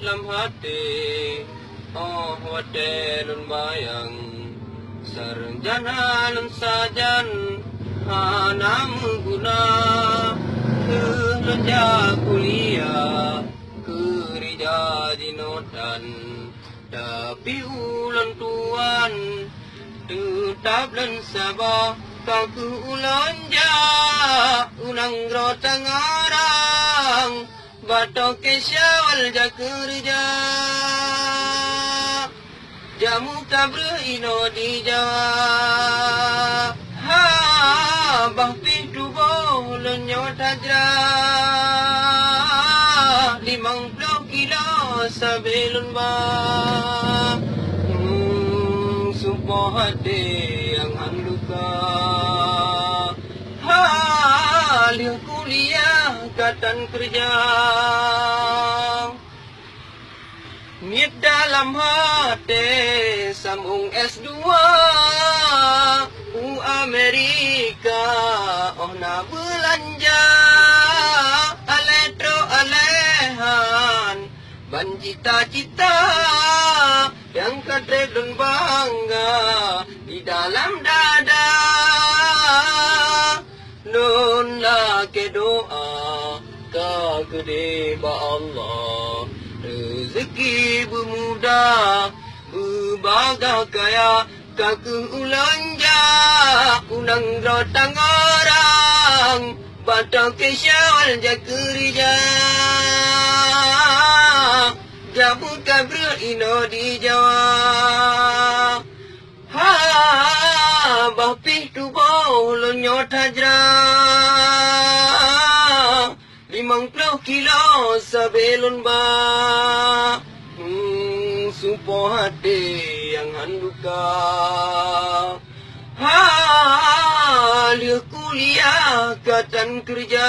lam hati oh wate lun bayang sarjana lun sajan hanam guna kerja kuliah kerja di notan tapi ulang tuan tetap dan sabar kaku ulanja unang rotang arang batok kesyawal jakerja jamu tabru ino di Jawa ha bah pintu bolon nyot hajra 50 kilo sebelum bah sumpah hati yang handuka halih kuliah katan kerja niat dalam hati sambung S2 Amerika oh na belanja aletro alehan ban cita-cita yang kadang bangga di dalam dada nun la ke doa ka gede ba Allah rezeki bermudah berbagai kaya kaku ulanja unang rotang orang batok kesyawal jakerja jamu kabru ino di Jawa ha bah pintu bolon nyot hajra 50 kilo sebelum bah sumpah hati yang handuka halih kuliah katan kerja